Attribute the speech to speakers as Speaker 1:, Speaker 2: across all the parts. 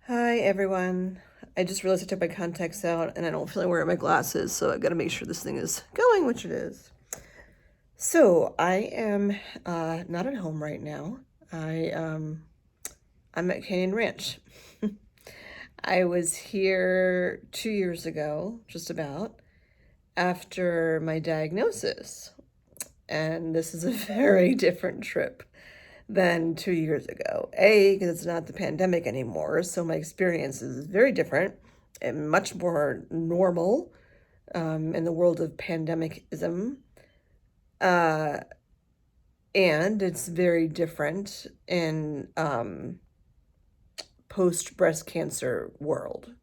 Speaker 1: Hi everyone. I just realized I took my contacts out and I don't feel like wearing my glasses, so I gotta make sure this thing is going, which it is. So I am not at home right now. I'm at Canyon Ranch. I was here 2 years ago, just about, after my diagnosis. And this is a very different trip than 2 years ago. A, because it's not the pandemic anymore, so my experience is very different and much more normal in the world of pandemicism. Uh, and it's very different in post breast cancer world.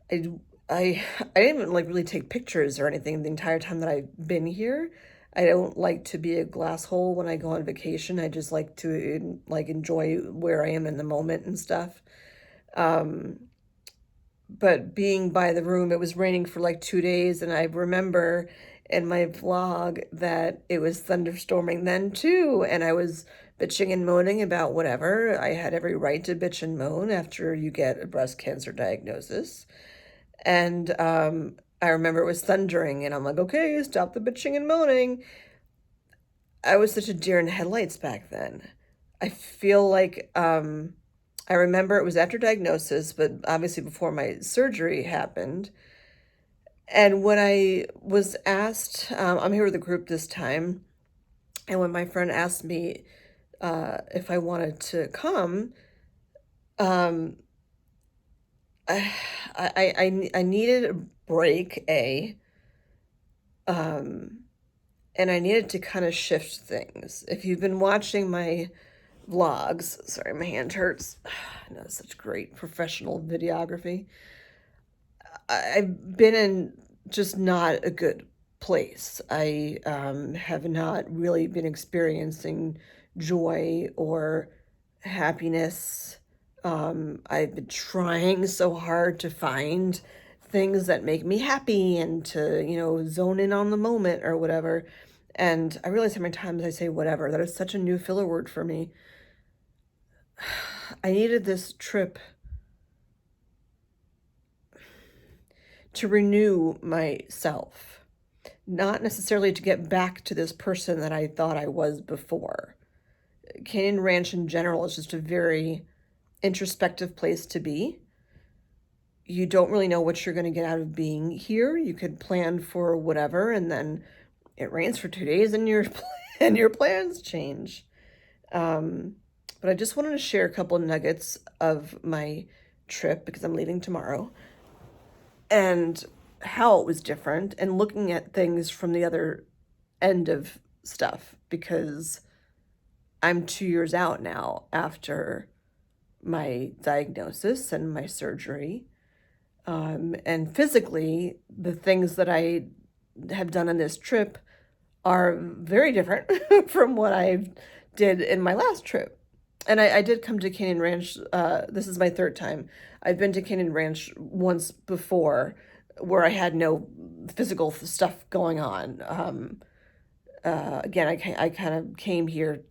Speaker 1: I, I didn't like really take pictures or anything the entire time that I've been here. I don't like to be a glass hole when I go on vacation. I just like to enjoy where I am in the moment and stuff. Um, but being by the room, it was raining for like 2 days, and I remember in my vlog that it was thunderstorming then too, and I was bitching and moaning about whatever. I had every right to bitch and moan after you get a breast cancer diagnosis. And I remember it was thundering, and I'm like, okay, stop the bitching and moaning. I was such a deer in headlights back then. I feel like I remember it was after diagnosis, but obviously before my surgery happened. And when I was asked, I'm here with a group this time, and when my friend asked me if I wanted to come, um, I, I needed a break, um, and I needed to kind of shift things. If you've been watching my vlogs, sorry, my hand hurts. I know, such great professional videography. I've been in just not a good place. I have not really been experiencing joy or happiness. I've been trying so hard to find things that make me happy and to, zone in on the moment or whatever. And I realize how many times I say whatever. That is such a new filler word for me. I needed this trip to renew myself, not necessarily to get back to this person that I thought I was before. Canyon Ranch in general is just a very introspective place to be. You don't really know what you're going to get out of being here. You could plan for whatever, and then it rains for 2 days, and your and your plans change. But I just wanted to share a couple of nuggets of my trip because I'm leaving tomorrow, and how it was different, and looking at things from the other end of stuff because I'm 2 years out now after my diagnosis and my surgery. And physically, the things that I have done on this trip are very different from what I did in my last trip. And I did come to Canyon Ranch. This is my third time. I've been to Canyon Ranch once before where I had no physical stuff going on. Again, I kind of came here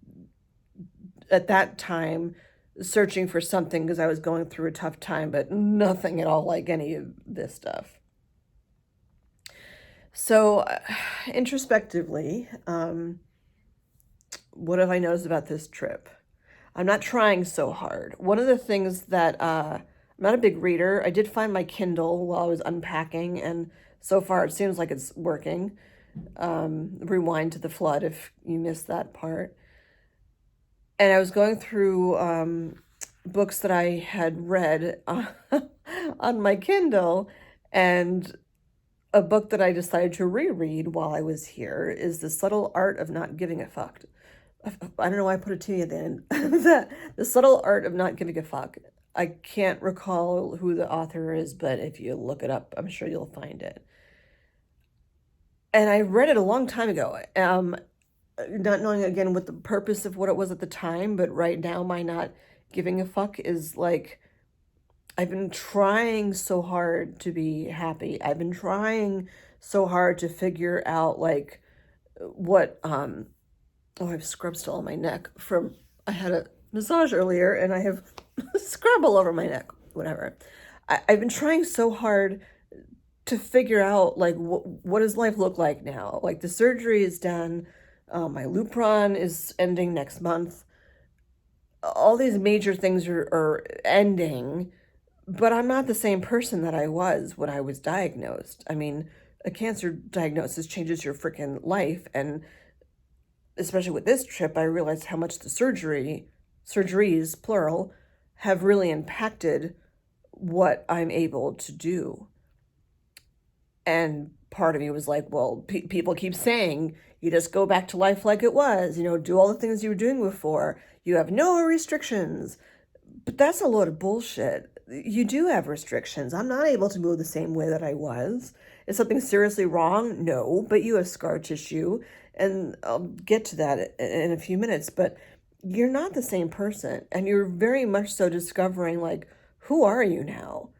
Speaker 1: at that time searching for something because I was going through a tough time, but nothing at all like any of this stuff. So, introspectively, what have I noticed about this trip? I'm not trying so hard. One of the things that I'm not a big reader. I did find my Kindle while I was unpacking, and so far it seems like it's working. Rewind to the flood if you missed that part. And I was going through books that I had read on my Kindle, and a book that I decided to reread while I was here is The Subtle Art of Not Giving a Fuck. I don't know why I put a T at the end. The Subtle Art of Not Giving a Fuck. I can't recall who the author is, but if you look it up, I'm sure you'll find it. And I read it a long time ago. Not knowing again what the purpose of what it was at the time, but right now my not giving a fuck is like I've been trying so hard to be happy. I've been trying so hard to figure out like what oh, I have scrub still on my neck from I had a massage earlier, and I have scrub all over my neck, whatever. I've been trying so hard to figure out like what does life look like now? Like the surgery is done, my Lupron is ending next month. All these major things are ending, but I'm not the same person that I was when I was diagnosed. I mean, a cancer diagnosis changes your freaking life, and especially with this trip, I realized how much the surgeries, plural, have really impacted what I'm able to do. And part of me was like, well, people keep saying you just go back to life like it was, do all the things you were doing before. You have no restrictions. But that's a load of bullshit. You do have restrictions. I'm not able to move the same way that I was. Is something seriously wrong? No, but you have scar tissue. And I'll get to that in a few minutes. But you're not the same person. And you're very much so discovering, like, who are you now?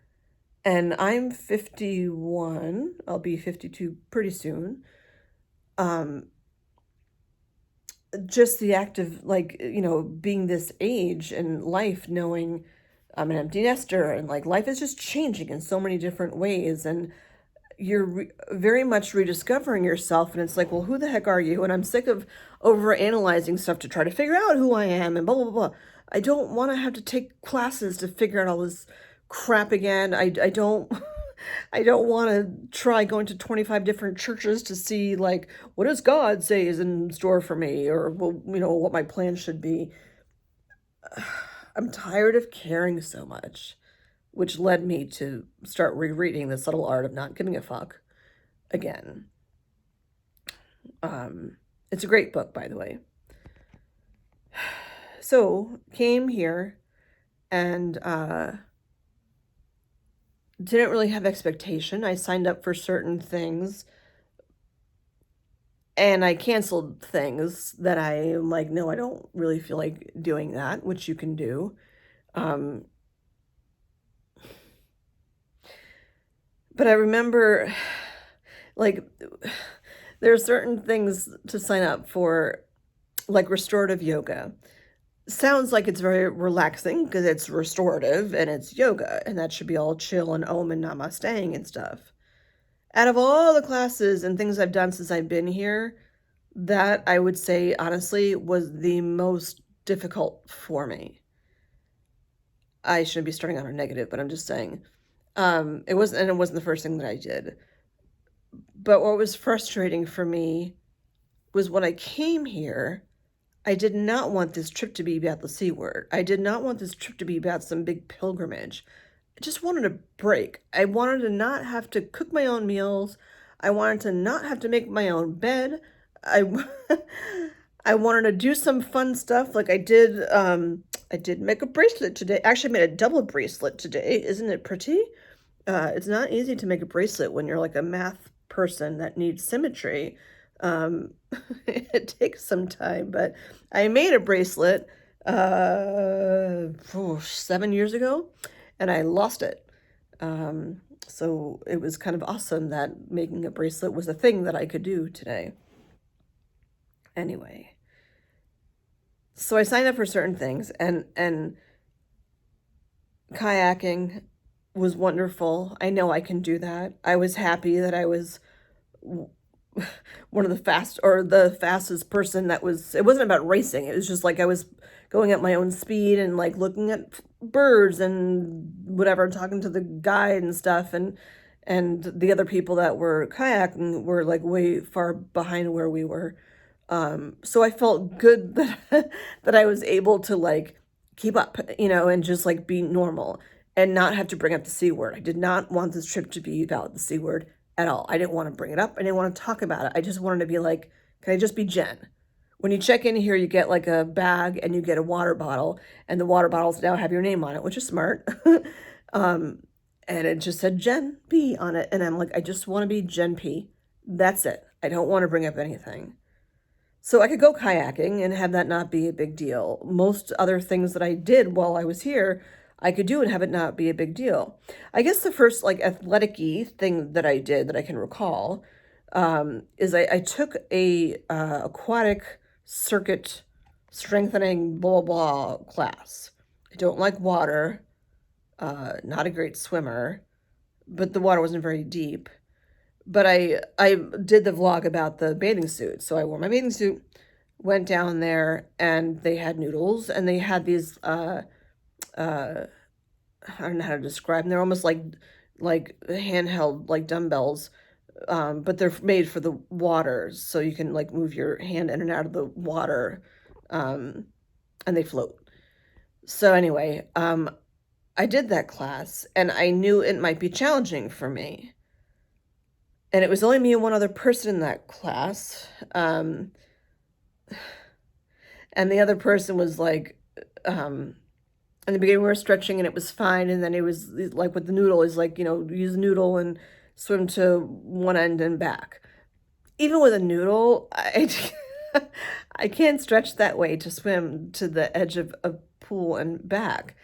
Speaker 1: And I'm 51. I'll be 52 pretty soon. Just the act of, like, being this age in life, knowing I'm an empty nester, and like life is just changing in so many different ways, and you're very much rediscovering yourself, and it's like, well, who the heck are you? And I'm sick of overanalyzing stuff to try to figure out who I am and blah blah blah. I don't want to have to take classes to figure out all this crap again. I don't I don't want to try going to 25 different churches to see, like, what does God say is in store for me, or, well, what my plan should be. I'm tired of caring so much, which led me to start rereading The Subtle Art of Not Giving a Fuck again. It's a great book, by the way. So, came here and didn't really have expectation. I signed up for certain things and I canceled things that I'm like, no, I don't really feel like doing that, which you can do. But I remember, like, there are certain things to sign up for, like restorative yoga. Sounds like it's very relaxing because it's restorative and it's yoga, and that should be all chill and om and namasteing and stuff. Out of all the classes and things I've done since I've been here, that I would say honestly was the most difficult for me. I shouldn't be starting on a negative, but I'm just saying. It wasn't the first thing that I did. But what was frustrating for me was when I came here, I did not want this trip to be about the C word. I did not want this trip to be about some big pilgrimage. I just wanted a break. I wanted to not have to cook my own meals. I wanted to not have to make my own bed. I wanted to do some fun stuff. Like I did make a bracelet today. Actually, I made a double bracelet today. Isn't it pretty? It's not easy to make a bracelet when you're like a math person that needs symmetry. It takes some time, but I made a bracelet 7 years ago, and I lost it. So it was kind of awesome that making a bracelet was a thing that I could do today. Anyway, so I signed up for certain things, and kayaking was wonderful. I know I can do that. I was happy that I was one of the fastest person that was, it wasn't about racing. It was just like I was going at my own speed and like looking at birds and whatever, talking to the guide and stuff. And the other people that were kayaking were like way far behind where we were. So I felt good that, that I was able to like keep up, and just like be normal and not have to bring up the C word. I did not want this trip to be about the C word at all. I didn't want to bring it up. I didn't want to talk about it. I just wanted to be like, can I just be Jenn? When you check in here, you get like a bag and you get a water bottle, and the water bottles now have your name on it, which is smart. And it just said Jenn P on it. And I'm like, I just want to be Jenn P. That's it. I don't want to bring up anything. So I could go kayaking and have that not be a big deal. Most other things that I did while I was here, I could do and have it not be a big deal. I guess the first like athletic-y thing that I did that I can recall is I took a aquatic circuit strengthening blah, blah, blah class. I don't like water, not a great swimmer, but the water wasn't very deep. But I did the vlog about the bathing suit. So I wore my bathing suit, went down there, and they had noodles, and they had these uh I don't know how to describe them. They're almost like handheld like dumbbells, but they're made for the water, so you can like move your hand in and out of the water, um, and they float. So anyway, I did that class, and I knew it might be challenging for me. And it was only me and one other person in that class. And the other person was like, in the beginning we were stretching and it was fine. And then it was like with the noodle is like, use the noodle and swim to one end and back. Even with a noodle, I can't stretch that way to swim to the edge of a pool and back.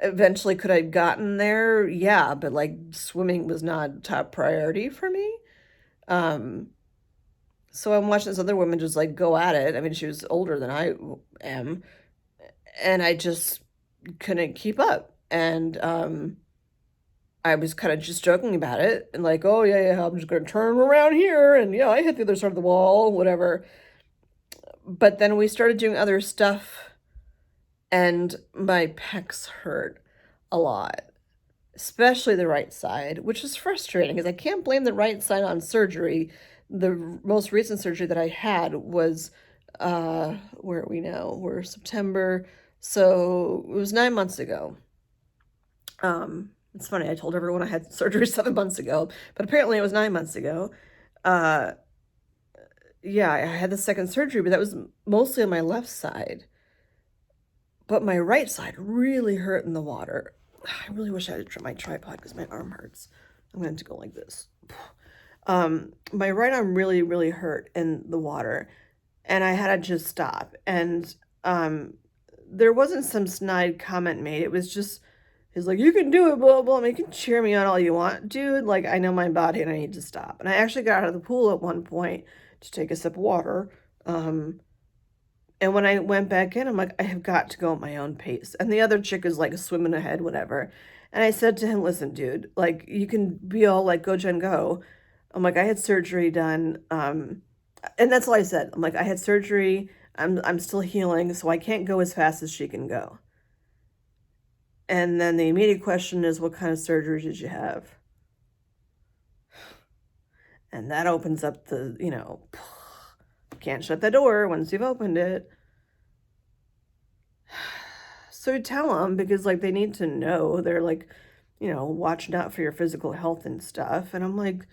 Speaker 1: Eventually, could I have gotten there? Yeah, but like swimming was not top priority for me. Um, so I'm watching this other woman just like go at it. I mean, she was older than I am, and I just couldn't keep up. And I was kind of just joking about it and like, oh yeah, yeah, I'm just gonna turn around here and yeah, I hit the other side of the wall, whatever. But then we started doing other stuff and my pecs hurt a lot, especially the right side, which is frustrating because I can't blame the right side on surgery. The most recent surgery that I had was, where are we now? We're September, so it was 9 months ago. It's funny, I told everyone I had surgery 7 months ago, but apparently it was 9 months ago. Uh, yeah, I had the second surgery, but that was mostly on my left side. But my right side really hurt in the water. I really wish I had my tripod because my arm hurts. I'm going to go like this. My right arm really, really hurt in the water, and I had to just stop. And there wasn't some snide comment made. It was just, he's like, you can do it, blah, blah. I mean, you can cheer me on all you want, dude. Like, I know my body and I need to stop. And I actually got out of the pool at one point to take a sip of water. And when I went back in, I'm like, I have got to go at my own pace. And the other chick is like swimming ahead, whatever. And I said to him, listen, dude, like you can be all like, go, Jen, go. I'm like, I had surgery done. And that's all I said. I'm like, I had surgery. I'm still healing, so I can't go as fast as she can go. And then the immediate question is, what kind of surgery did you have? And that opens up the, can't shut the door once you've opened it. So tell them because like they need to know. They're like, watching out for your physical health and stuff. And I'm like,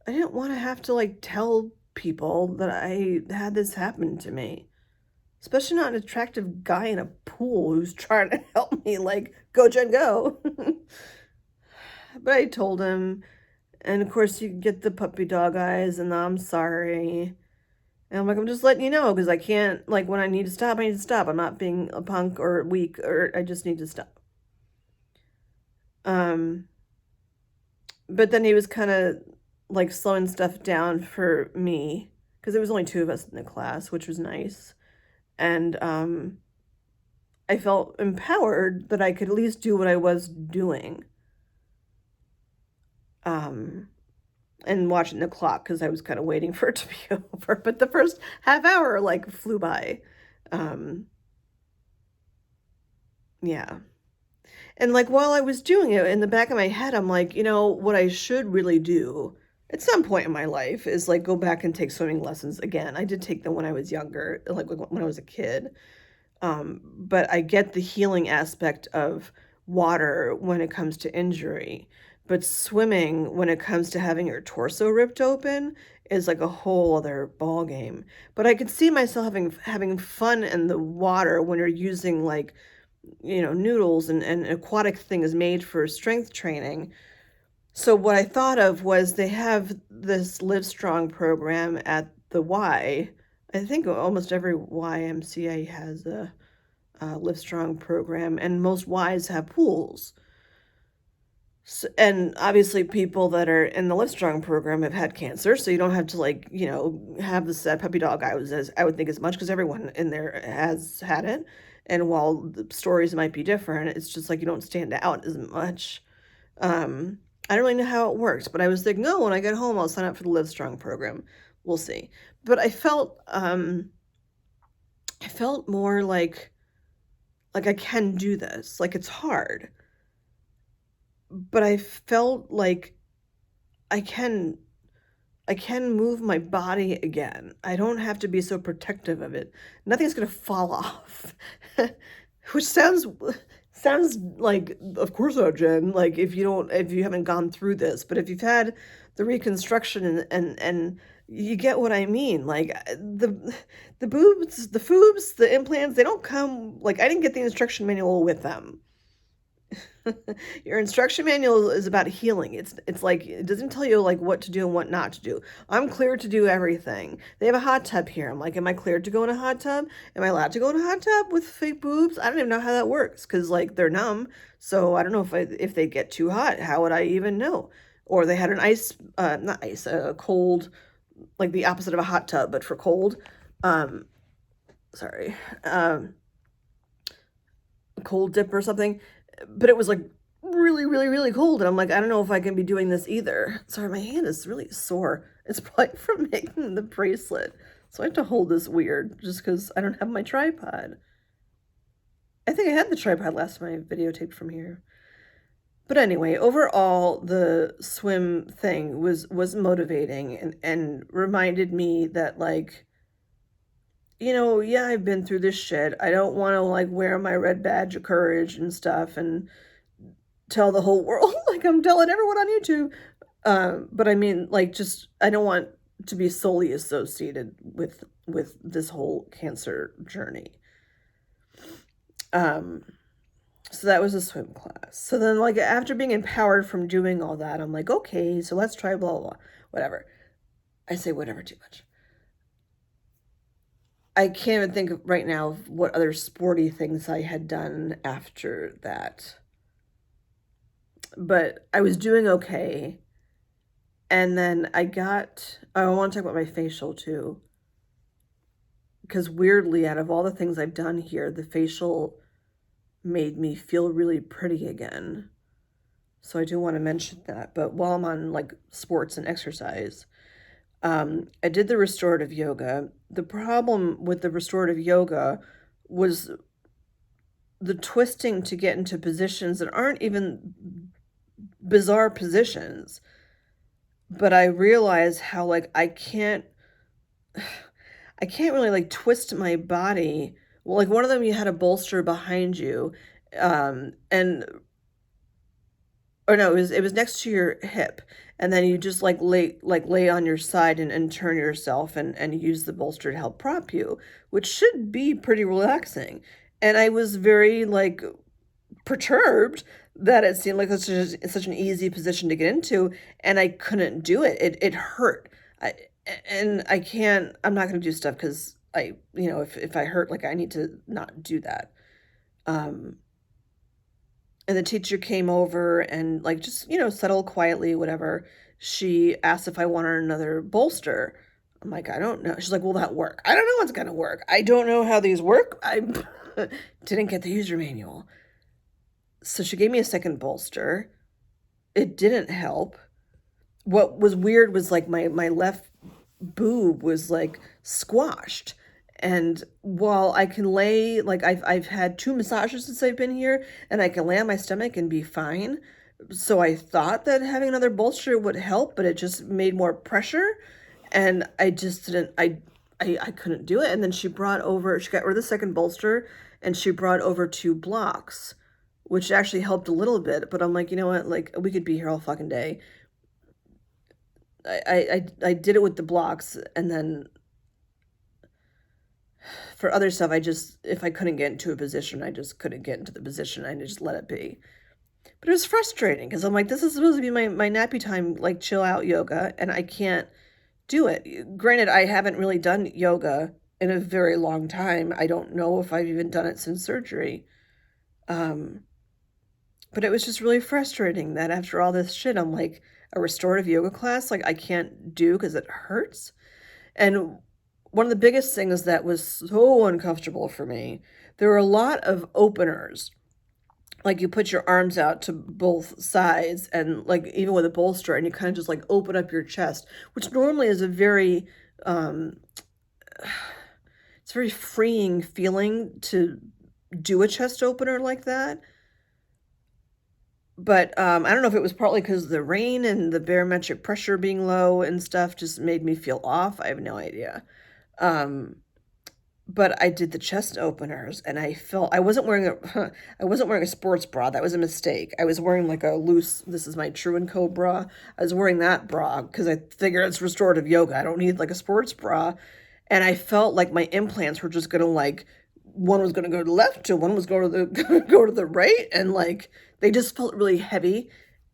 Speaker 1: I didn't want to have to like tell people that I had this happen to me. Especially not an attractive guy in a pool who's trying to help me like, go Jen, go. But I told him, and of course you get the puppy dog eyes and the I'm sorry. And I'm like, I'm just letting you know because I can't, like, when I need to stop, I need to stop. I'm not being a punk or weak, or I just need to stop. But then he was kind of like slowing stuff down for me because there was only two of us in the class, which was nice. And I felt empowered that I could at least do what I was doing. And watching the clock because I was kind of waiting for it to be over. But the first half hour like flew by. Yeah. And like while I was doing it in the back of my head, I'm like, what I should really do at some point in my life is like go back and take swimming lessons again. I did take them when I was younger, like when I was a kid. But I get the healing aspect of water when it comes to injury. But swimming, when it comes to having your torso ripped open, is like a whole other ball game. But I could see myself having fun in the water when you're using like, noodles and aquatic things made for strength training. So what I thought of was they have this Live Strong program at the Y. I think almost every YMCA has a Live Strong program, and most Ys have pools. So, and obviously people that are in the Live Strong program have had cancer, so you don't have to like, have the sad puppy dog I would think as much because everyone in there has had it. And while the stories might be different, it's just like you don't stand out as much. I don't really know how it works, but I was thinking, oh, when I get home, I'll sign up for the Live Strong program. We'll see. But I felt more like I can do this. Like it's hard, but I felt like I can I can move my body again. I don't have to be so protective of it. Nothing's gonna fall off. Which sounds like, of course not, Jen. Like if you haven't gone through this, but if you've had the reconstruction and you get what I mean. Like the boobs, the foobs, the implants, they don't come like I didn't get the instruction manual with them. Your instruction manual is about healing. It's like it doesn't tell you like what to do and what not to do. I'm cleared to do everything. They have a hot tub here. I'm like, am I cleared to go in a hot tub? Am I allowed to go in a hot tub with fake boobs? I don't even know how that works because like they're numb. So I don't know if they get too hot. How would I even know? Or they had an not ice, a cold, like the opposite of a hot tub, but for cold. Um, sorry, a cold dip or something, but it was like really, really, really cold. And I'm like, I don't know if I can be doing this either. Sorry, my hand is really sore. It's probably from making the bracelet. So I have to hold this weird just because I don't have my tripod. I think I had the tripod last time I videotaped from here. But anyway, overall, the swim thing was motivating and reminded me that like, yeah, I've been through this shit. I don't want to like wear my red badge of courage and stuff and tell the whole world like I'm telling everyone on YouTube. But I mean, like, just I don't want to be solely associated with this whole cancer journey. So that was a swim class. So then, like, after being empowered from doing all that, I'm like, okay, so let's try blah, blah, blah. Whatever. I say whatever too much. I can't even think of right now of what other sporty things I had done after that. But I was doing okay. And then I want to talk about my facial too. Because weirdly, out of all the things I've done here, the facial made me feel really pretty again. So I do want to mention that. But while I'm on like sports and exercise, I did the restorative yoga. The problem with the restorative yoga was the twisting to get into positions that aren't even bizarre positions. But I realized how like I can't really like twist my body. Well, like one of them you had a bolster behind you, and or no, it was next to your hip, and then you just like lay on your side and turn yourself and use the bolster to help prop you, which should be pretty relaxing. And I was very like perturbed that it seemed like such an easy position to get into, and I couldn't do it. It hurt. I'm not going to do stuff because if I hurt, like I need to not do that. And the teacher came over and like just, settle quietly, whatever. She asked if I wanted another bolster. I'm like, I don't know. She's like, will that work? I don't know what's going to work. I don't know how these work. I didn't get the user manual. So she gave me a second bolster. It didn't help. What was weird was like my left boob was like squashed. And while I can lay, like I've had 2 massages since I've been here, and I can lay on my stomach and be fine. So I thought that having another bolster would help, but it just made more pressure, and I just didn't. I couldn't do it. And then she got rid of the second bolster, and she brought over 2 blocks, which actually helped a little bit. But I'm like, you know what? Like we could be here all fucking day. I did it with the blocks, and then for other stuff, if I couldn't get into a position, I just couldn't get into the position. I just let it be. But it was frustrating because I'm like, this is supposed to be my nappy time, like chill out yoga, and I can't do it. Granted, I haven't really done yoga in a very long time. I don't know if I've even done it since surgery. But it was just really frustrating that after all this shit, I'm like, a restorative yoga class, like I can't do because it hurts. And one of the biggest things that was so uncomfortable for me there were a lot of openers. Like you put your arms out to both sides and like even with a bolster and you kind of just like open up your chest, which normally is a very it's a very freeing feeling to do a chest opener like that. But I don't know if it was partly because of the rain and the barometric pressure being low and stuff just made me feel off. I have no idea. But I did the chest openers and I felt I wasn't wearing a I wasn't wearing a sports bra. That was a mistake. I was wearing like a loose, this is my True and Co bra. I was wearing that bra because I figured it's restorative yoga. I don't need like a sports bra. And I felt like my implants were just gonna like one was gonna go to the left and one was going to the go to the right, and like they just felt really heavy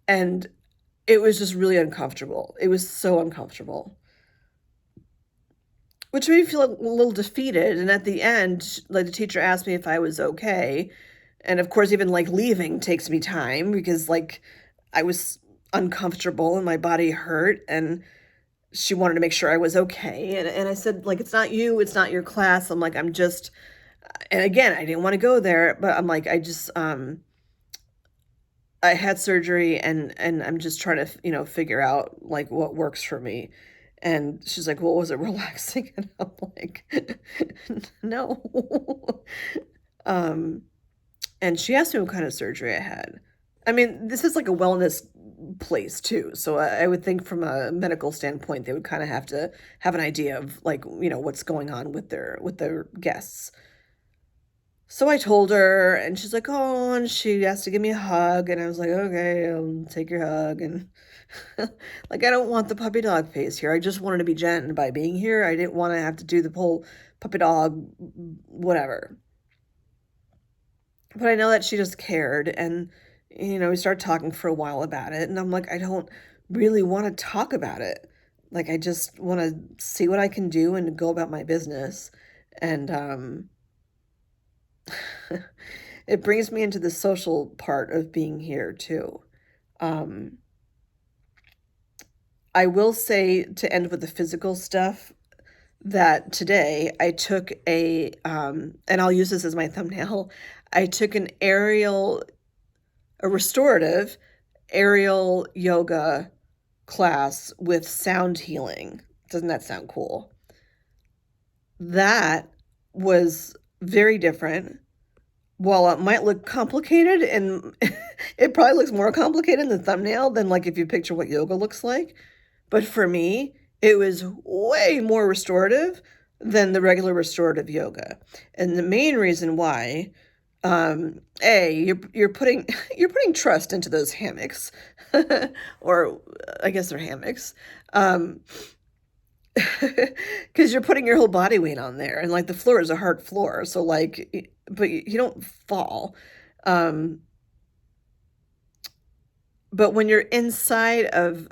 Speaker 1: and it was just really uncomfortable. It was so uncomfortable, which made me feel a little defeated. And at the end, like the teacher asked me if I was okay. And of course, even like leaving takes me time because like I was uncomfortable and my body hurt and she wanted to make sure I was okay. And I said, like, it's not you, it's not your class. I'm like, I'm just, and again, I didn't want to go there, but I'm like, I had surgery and I'm just trying to, figure out like what works for me. And she's like, well, was it relaxing? And I'm like, no. And she asked me what kind of surgery I had. I mean, this is like a wellness place too. So I would think from a medical standpoint, they would kind of have to have an idea of like, what's going on with their guests. So I told her and she's like, oh, and she asked to give me a hug. And I was like, okay, I'll take your hug. And like, I don't want the puppy dog face here. I just wanted to be Jenn by being here. I didn't want to have to do the whole puppy dog, whatever. But I know that she just cared. And, we started talking for a while about it. And I'm like, I don't really want to talk about it. Like, I just want to see what I can do and go about my business. And, it brings me into the social part of being here too. I will say, to end with the physical stuff, that today I took and I'll use this as my thumbnail, I took a restorative aerial yoga class with sound healing. Doesn't that sound cool? That was very different. While it might look complicated, and it probably looks more complicated in the thumbnail than like if you picture what yoga looks like, but for me, it was way more restorative than the regular restorative yoga. And the main reason why, you're putting trust into those hammocks, or I guess they're hammocks, because you're putting your whole body weight on there, and like the floor is a hard floor, so like, but you don't fall. But when you're inside of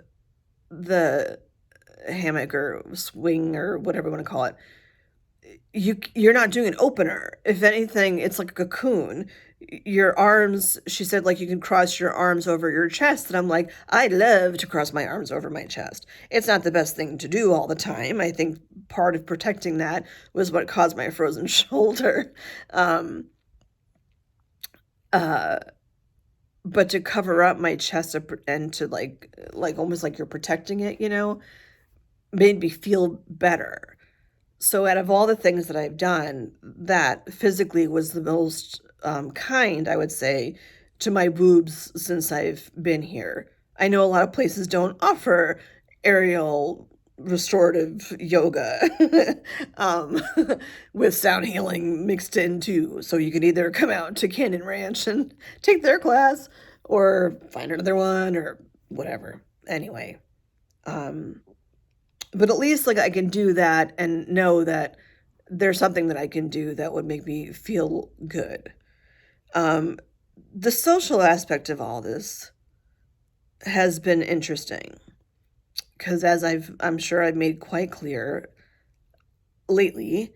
Speaker 1: the hammock or swing or whatever you want to call it, you're not doing an opener. If anything, it's like a cocoon. Your arms, she said, like you can cross your arms over your chest. And I'm like, I love to cross my arms over my chest. It's not the best thing to do all the time. I think part of protecting that was what caused my frozen shoulder. But to cover up my chest and to like almost like you're protecting it, made me feel better. So out of all the things that I've done, that physically was the most kind, I would say, to my boobs since I've been here. I know a lot of places don't offer aerial restorative yoga with sound healing mixed in too. So you can either come out to Canyon Ranch and take their class or find another one or whatever. Anyway, but at least like I can do that and know that there's something that I can do that would make me feel good. The social aspect of all this has been interesting because as I'm sure I've made quite clear lately,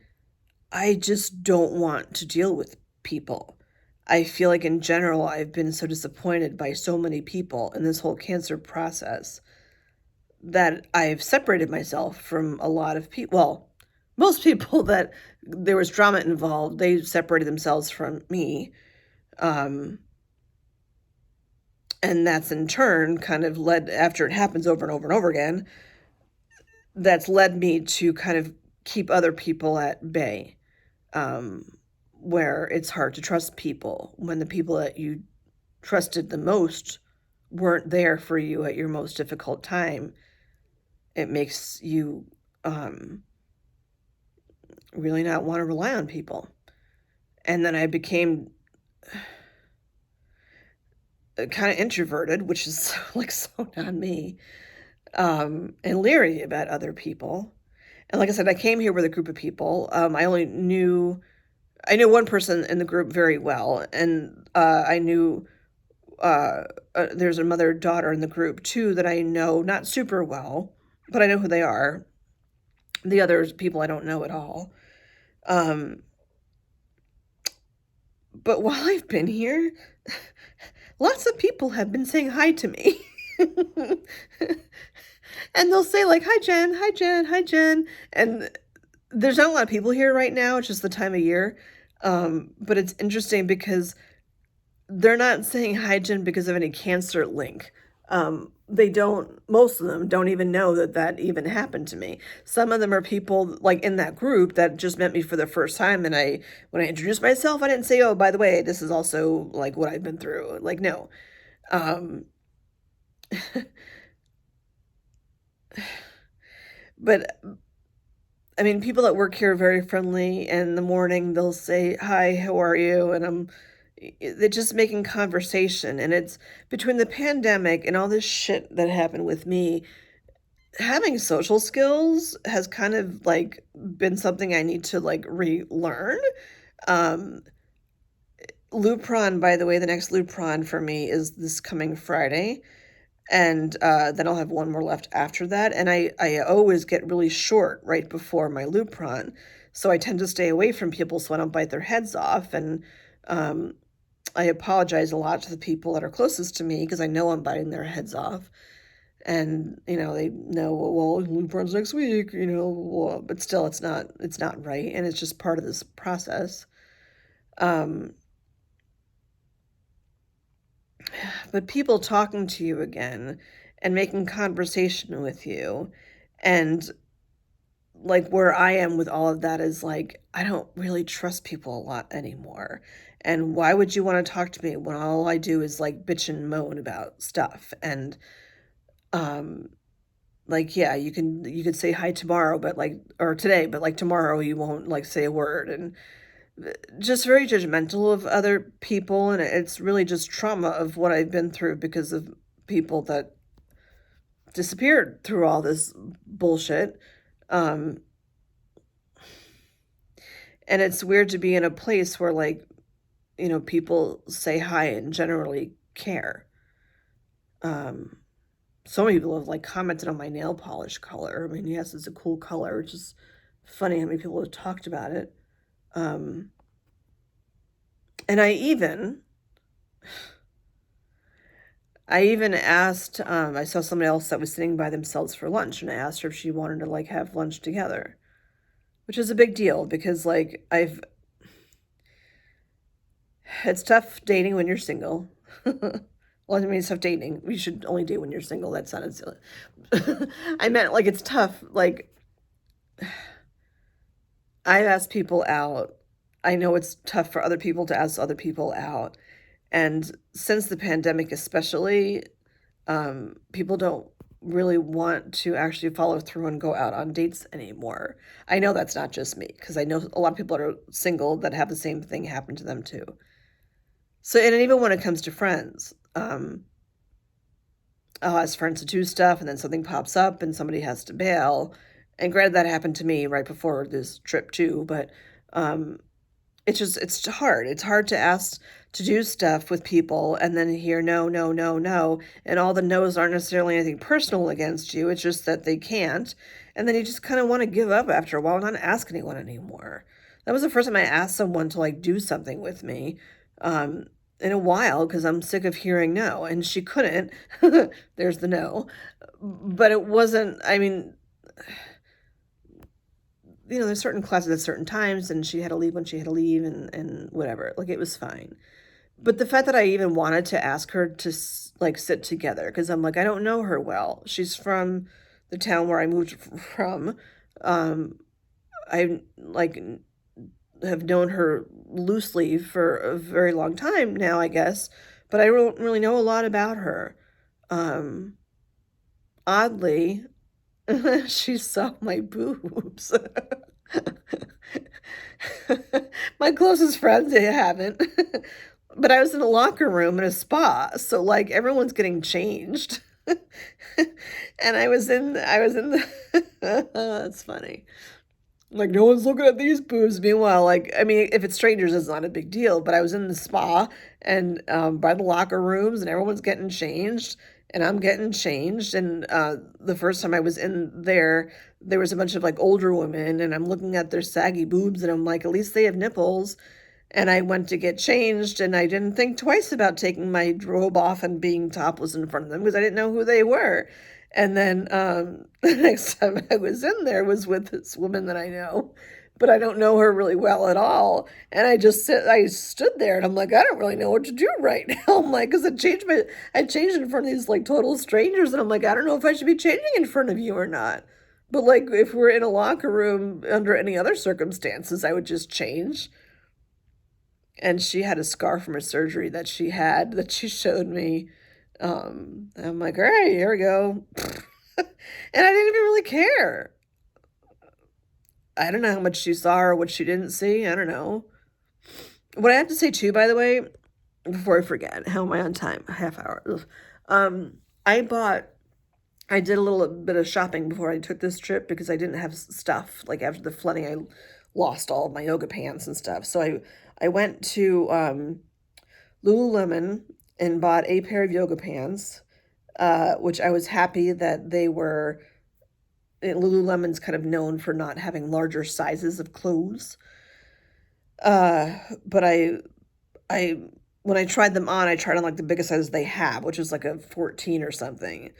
Speaker 1: I just don't want to deal with people. I feel like in general, I've been so disappointed by so many people in this whole cancer process that I've separated myself from a lot of people. Well, most people that there was drama involved, they separated themselves from me. And that's in turn kind of led, after it happens over and over and over again, that's led me to kind of keep other people at bay, where it's hard to trust people when the people that you trusted the most weren't there for you at your most difficult time. It makes you really not want to rely on people. And then I became kind of introverted, which is like so not me, and leery about other people. And like I said, I came here with a group of people. I knew one person in the group very well, and I knew there's a mother-daughter in the group too that I know not super well, but I know who they are. The other people I don't know at all. But while I've been here, lots of people have been saying hi to me. And they'll say like, "Hi Jen, hi Jen, hi Jen." And there's not a lot of people here right now, it's just the time of year. But it's interesting because they're not saying hi Jen because of any cancer link. They don't, most of them don't even know that that even happened to me. Some of them are people like in that group that just met me for the first time. And when I introduced myself, I didn't say, "Oh, by the way, this is also like what I've been through." Like, no. Um, but I mean, people that work here are very friendly. And in the morning, they'll say, "Hi, how are you?" And they're just making conversation. And it's between the pandemic and all this shit that happened with me, having social skills has kind of like been something I need to like relearn. Um, Lupron, by the way, the next Lupron for me is this coming Friday. And then I'll have one more left after that. And I always get really short right before my Lupron. So I tend to stay away from people so I don't bite their heads off. And um, I apologize a lot to the people that are closest to me because I know I'm biting their heads off. And, they know, well, Lupron's next week, well, but still it's not right. And it's just part of this process. Um, but people talking to you again and making conversation with you, and like where I am with all of that is like, I don't really trust people a lot anymore. And why would you want to talk to me when all I do is like bitch and moan about stuff? And um like, yeah, you could say hi tomorrow, but like, or today, but like tomorrow you won't like say a word. And just very judgmental of other people. And it's really just trauma of what I've been through because of people that disappeared through all this bullshit. Um, and it's weird to be in a place where like, people say hi and generally care. Um, so many people have like commented on my nail polish color. I mean, yes, it's a cool color. It's just funny how many people have talked about it. Um, and I even asked, I saw somebody else that was sitting by themselves for lunch, and I asked her if she wanted to like have lunch together, which is a big deal because like it's tough dating when you're single. Well, I mean, it's tough dating. We should only date when you're single. That sounded silly. I meant like it's tough. Like I've asked people out. I know it's tough for other people to ask other people out. And since the pandemic, especially, people don't really want to actually follow through and go out on dates anymore. I know that's not just me, because I know a lot of people that are single that have the same thing happen to them too. So, and even when it comes to friends, I'll ask friends to do stuff, and then something pops up and somebody has to bail. And granted, that happened to me right before this trip too, but um, it's hard. It's hard to ask to do stuff with people and then hear no, no, no, no. And all the no's aren't necessarily anything personal against you. It's just that they can't. And then you just kind of want to give up after a while and not ask anyone anymore. That was the first time I asked someone to like do something with me in a while because I'm sick of hearing no. And she couldn't. There's the no. But it wasn't, I mean, you know, there's certain classes at certain times, and she had to leave when she had to leave, and whatever. Like, it was fine. But the fact that I even wanted to ask her to like sit together, because I'm like, I don't know her well. She's from the town where I moved from. I like have known her loosely for a very long time now, I guess, but I don't really know a lot about her. Um, Oddly, she saw my boobs. My closest friends, they haven't. But I was in a locker room in a spa, so like everyone's getting changed. And I was in the that's funny. Like, no one's looking at these boobs. Meanwhile, like, I mean, if it's strangers, it's not a big deal. But I was in the spa and by the locker rooms, and everyone's getting changed, and I'm getting changed. And the first time I was in there, there was a bunch of like older women, and I'm looking at their saggy boobs, and I'm like, at least they have nipples. And I went to get changed, and I didn't think twice about taking my robe off and being topless in front of them because I didn't know who they were. And then the next time I was in there was with this woman that I know, but I don't know her really well at all. And I stood there, and I'm like, I don't really know what to do right now. I'm like, because I changed in front of these like total strangers, and I'm like, I don't know if I should be changing in front of you or not. But like, if we're in a locker room under any other circumstances, I would just change. And she had a scar from her surgery that she had that she showed me. I'm like, all right, here we go. And I didn't even really care. I don't know how much she saw or what she didn't see. I don't know. What I have to say too, by the way, before I forget, how am I on time? A half hour. Ugh. I did a little bit of shopping before I took this trip because I didn't have stuff. Like after the flooding, I lost all of my yoga pants and stuff. So I went to Lululemon and bought a pair of yoga pants, which I was happy that they were. Lululemon's kind of known for not having larger sizes of clothes. But I when I tried them on, I tried on like the biggest size they have, which was like a 14 or something.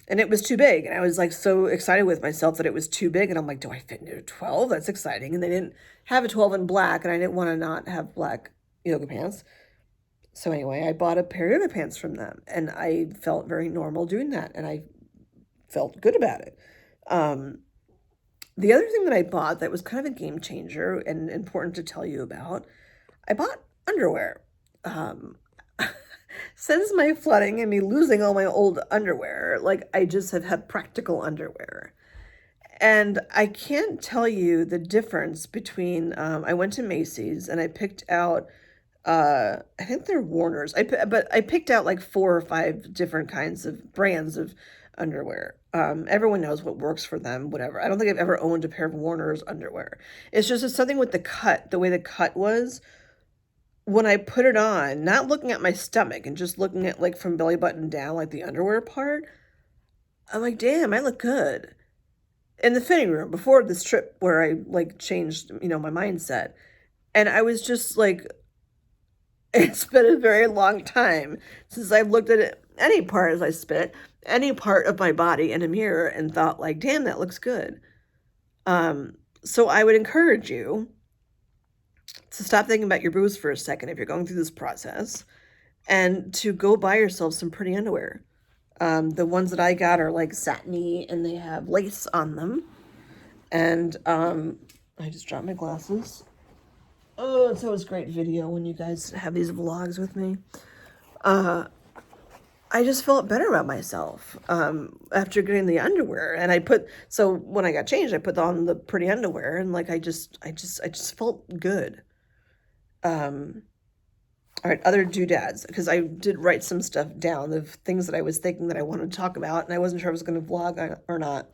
Speaker 1: And it was too big. And I was like so excited with myself that it was too big. And I'm like, do I fit into a 12? That's exciting. And they didn't have a 12 in black, and I didn't want to not have black yoga pants. So anyway, I bought a pair of yoga pants from them, and I felt very normal doing that, and I felt good about it. The other thing that I bought that was kind of a game changer and important to tell you about, I bought underwear. Since my flooding and me losing all my old underwear, like I just have had practical underwear. And I can't tell you the difference between, I went to Macy's and I picked out, I think they're Warner's. But I picked out like 4 or 5 different kinds of brands of underwear. Everyone knows what works for them, whatever. I don't think I've ever owned a pair of Warner's underwear. It's just something with the way the cut was. When I put it on, not looking at my stomach and just looking at like from belly button down, like the underwear part, I'm like, damn, I look good. In the fitting room before this trip where I like changed, my mindset. And I was just like, it's been a very long time since I've looked at it, any part as I spit, any part of my body in a mirror and thought like, damn, that looks good. So I would encourage you to stop thinking about your boobs for a second if you're going through this process and to go buy yourself some pretty underwear. The ones that I got are like satiny and they have lace on them. And I just dropped my glasses. Oh, it's always great video when you guys have these vlogs with me. I just felt better about myself after getting the underwear. And so when I got changed, I put on the pretty underwear, and like I just felt good. All right, other doodads, because I did write some stuff down of things that I was thinking that I wanted to talk about, and I wasn't sure I was going to vlog or not.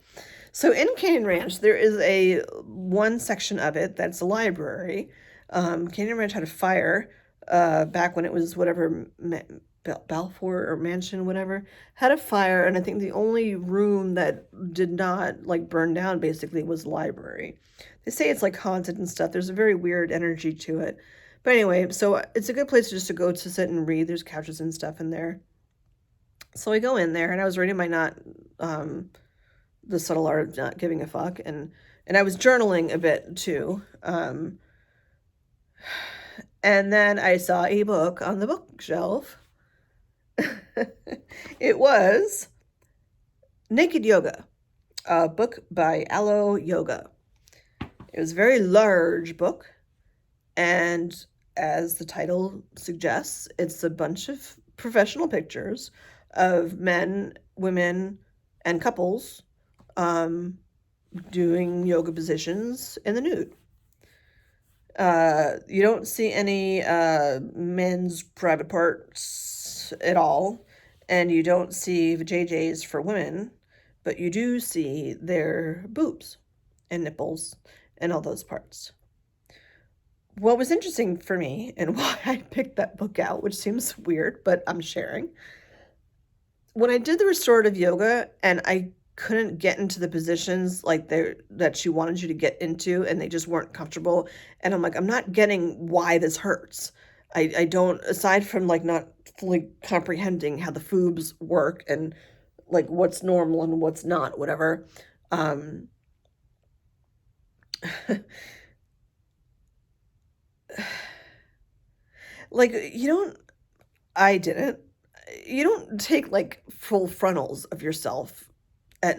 Speaker 1: So in Canyon Ranch, there is one section of it that's a library. Canyon Ranch had a fire back when it was whatever, Balfour or Mansion, whatever, had a fire, and I think the only room that did not like burn down basically was the library. They say it's like haunted and stuff. There's a very weird energy to it. But anyway, so it's a good place just to go to sit and read. There's couches and stuff in there. So I go in there, and I was reading my the subtle art of not giving a fuck, and And I was journaling a bit too. And then I saw a book on the bookshelf. It was Naked Yoga, a book by Aloe Yoga. It was a very large book, and as the title suggests, it's a bunch of professional pictures of men, women, and couples doing yoga positions in the nude. You don't see any men's private parts at all, and you don't see JJs for women, but you do see their boobs and nipples and all those parts. What was interesting for me and why I picked that book out, which seems weird, but I'm sharing. When I did the restorative yoga and I couldn't get into the positions like that she wanted you to get into, and they just weren't comfortable, and I'm like, I'm not getting why this hurts. I don't, aside from like not fully comprehending how the foobs work and like what's normal and what's not, whatever. Like I didn't. You don't take like full frontals of yourself at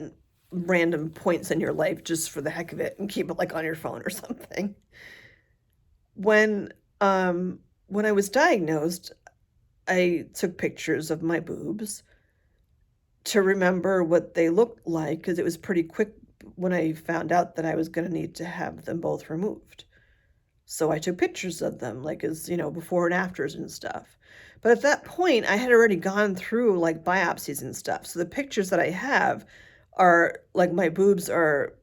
Speaker 1: random points in your life just for the heck of it and keep it like on your phone or something. When when I was diagnosed, I took pictures of my boobs to remember what they looked like, because it was pretty quick when I found out that I was going to need to have them both removed. So I took pictures of them, like as, before and afters and stuff. But at that point, I had already gone through like biopsies and stuff. So the pictures that I have are like my boobs are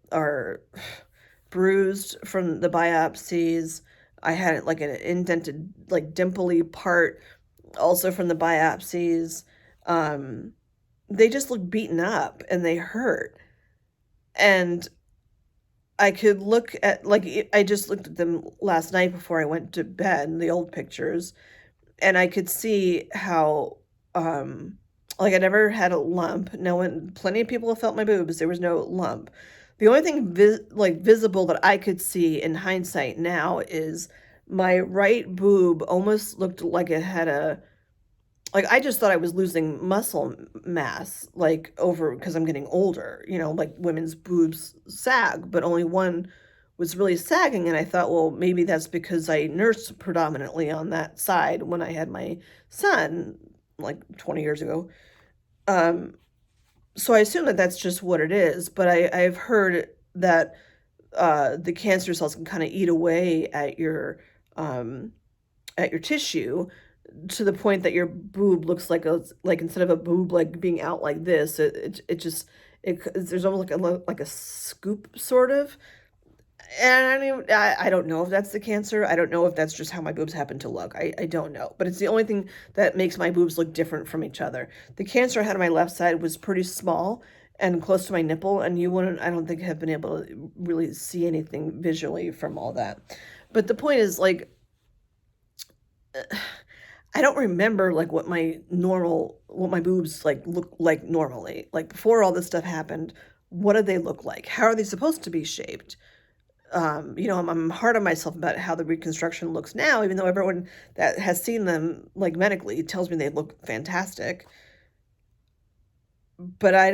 Speaker 1: bruised from the biopsies. I had like an indented, like dimply part also from the biopsies. They just look beaten up and they hurt. And I could look at, like, I just looked at them last night before I went to bed, the old pictures, and I could see how, like, I never had a lump. No one, plenty of people have felt my boobs. There was no lump. The only thing visible that I could see in hindsight now is my right boob almost looked like it had like, I just thought I was losing muscle mass, like, over because I'm getting older, like women's boobs sag, but only one was really sagging. And I thought, well, maybe that's because I nursed predominantly on that side when I had my son, like 20 years ago. So I assume that that's just what it is, but I've heard that the cancer cells can kind of eat away at your tissue, to the point that your boob looks like instead of a boob like being out like this, there's almost like a scoop sort of. And I don't know if that's the cancer. I don't know if that's just how my boobs happen to look. I don't know. But it's the only thing that makes my boobs look different from each other. The cancer I had on my left side was pretty small and close to my nipple, and you wouldn't, I don't think, have been able to really see anything visually from all that. But the point is, like, I don't remember like what my boobs like look like normally. Like before all this stuff happened, what did they look like? How are they supposed to be shaped? I'm hard on myself about how the reconstruction looks now, even though everyone that has seen them like medically tells me they look fantastic. But I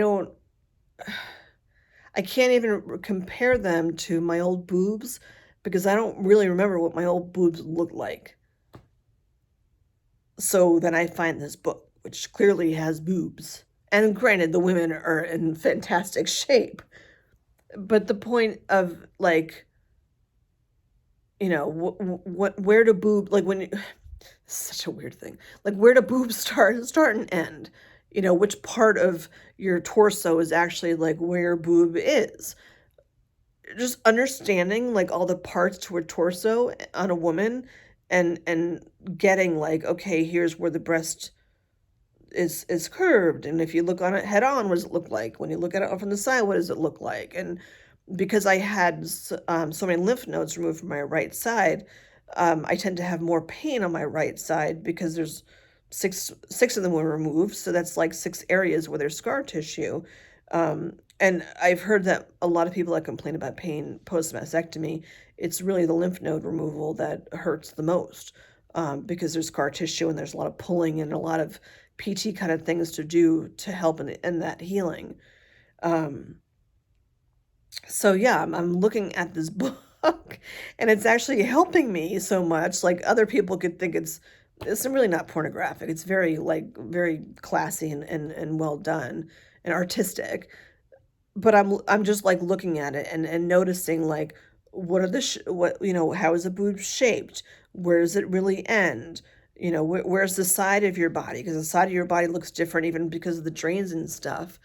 Speaker 1: can't even compare them to my old boobs, because I don't really remember what my old boobs looked like. So then I find this book, which clearly has boobs. And granted, the women are in fantastic shape. But the point of, like, where do boob, like, when it's such a weird thing. Like, where do boobs start and end? Which part of your torso is actually, like, where your boob is. Just understanding, like, all the parts to a torso on a woman, and getting, like, okay, here's where the breast is curved, and if you look on it head on, what does it look like? When you look at it from the side, what does it look like? And because I had so many lymph nodes removed from my right side, I tend to have more pain on my right side, because there's six of them were removed, so that's like 6 areas where there's scar tissue. And I've heard that a lot of people that complain about pain post-mastectomy, it's really the lymph node removal that hurts the most, because there's scar tissue and there's a lot of pulling and a lot of PT kind of things to do to help in that healing. Um, so yeah, I'm looking at this book and it's actually helping me so much. Like other people could think it's really not pornographic. It's very like very classy and well done and artistic. But I'm just like looking at it and noticing like what are what how is a boob shaped? Where does it really end? Where's the side of your body? Because the side of your body looks different even because of the drains and stuff.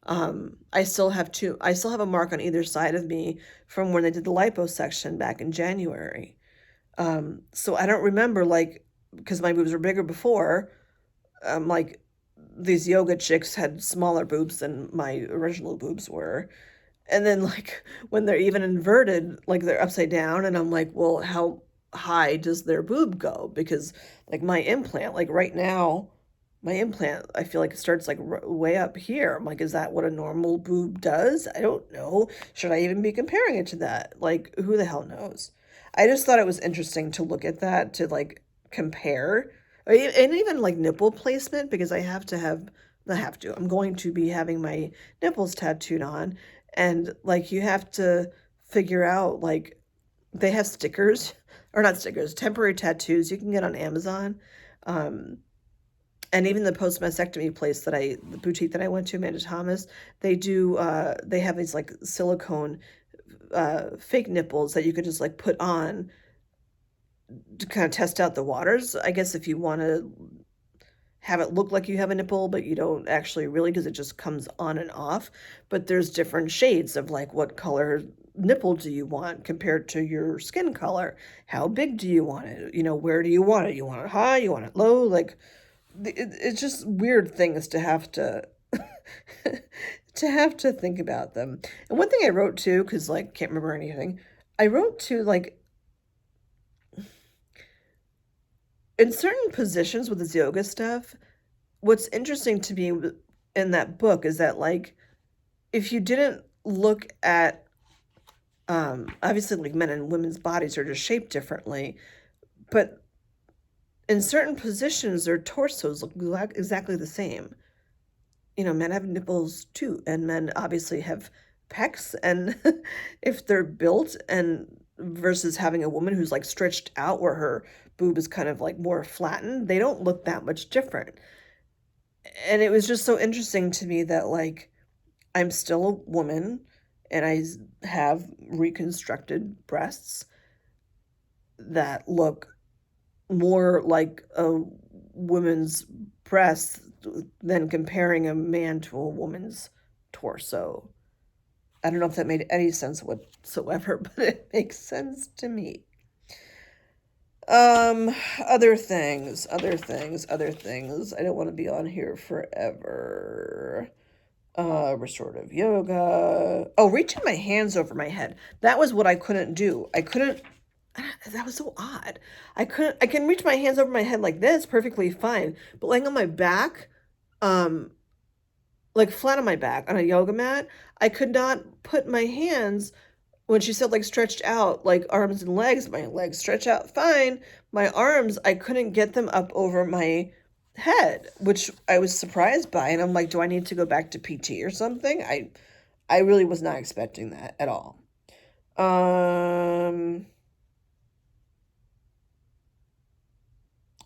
Speaker 1: I still have a mark on either side of me from when they did the liposuction back in January. So I don't remember like because my boobs were bigger before. Like these yoga chicks had smaller boobs than my original boobs were. And then like when they're even inverted, like they're upside down, and I'm like, well, how high does their boob go? Because like my implant, like right now, my implant, I feel like it starts like way up here. I'm like, is that what a normal boob does? I don't know. Should I even be comparing it to that? Like, who the hell knows? I just thought it was interesting to look at that, to like compare, and even like nipple placement, because I'm going to be having my nipples tattooed on, and like you have to figure out like they have stickers, or not stickers, temporary tattoos you can get on Amazon. Um, and even the post mastectomy place the boutique that I went to, Amanda Thomas, they have these like silicone fake nipples that you could just like put on to kind of test out the waters. I guess if you want to have it look like you have a nipple, but you don't actually really, because it just comes on and off. But there's different shades of like what color nipple do you want compared to your skin color? How big do you want it? Where do you want it? You want it high? You want it low? Like it's just weird things to have to to have to think about them. And one thing I wrote too, because like can't remember anything, I wrote to like in certain positions with this yoga stuff, what's interesting to me in that book is that like if you didn't look at obviously like men and women's bodies are just shaped differently, but in certain positions their torsos look exactly the same. Men have nipples too, and men obviously have pecs, and if they're built and versus having a woman who's like stretched out where her boob is kind of like more flattened, they don't look that much different. And it was just so interesting to me that like I'm still a woman and I have reconstructed breasts that look more like a woman's breasts than comparing a man to a woman's torso. I don't know if that made any sense whatsoever, but it makes sense to me. Other things. I don't want to be on here forever. Restorative yoga. Oh, reaching my hands over my head. That was what I couldn't do. That was so odd. I can reach my hands over my head like this perfectly fine, but laying on my back, um, like flat on my back on a yoga mat, I could not put my hands when she said like stretched out, like arms and legs, my legs stretch out fine. My arms, I couldn't get them up over my head, which I was surprised by. And I'm like, do I need to go back to PT or something? I really was not expecting that at all.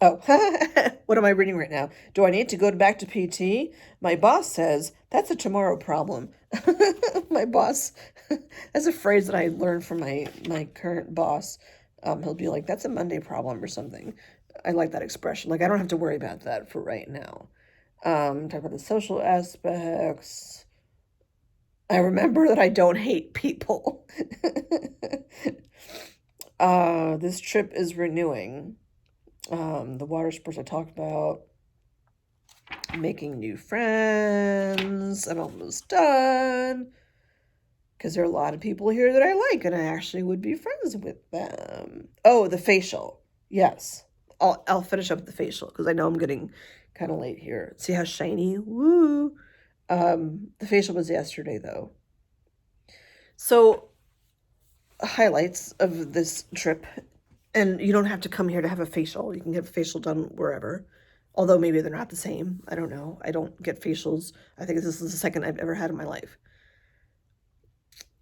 Speaker 1: Oh, what am I reading right now? Do I need to go back to PT? My boss says that's a tomorrow problem. My boss, that's a phrase that I learned from my current boss. He'll be like, that's a Monday problem or something. I like that expression. Like, I don't have to worry about that for right now. Talk about the social aspects. I remember that I don't hate people. This trip is renewing. The water sports I talked about, making new friends. I'm almost done because there are a lot of people here that I like and I actually would be friends with them. Oh, the facial. Yes. I'll finish up the facial because I know I'm getting kind of late here. See how shiny? Woo. The facial was yesterday, though. So, highlights of this trip, and you don't have to come here to have a facial. You can get a facial done wherever. Although maybe they're not the same. I don't know. I don't get facials. I think this is the second I've ever had in my life.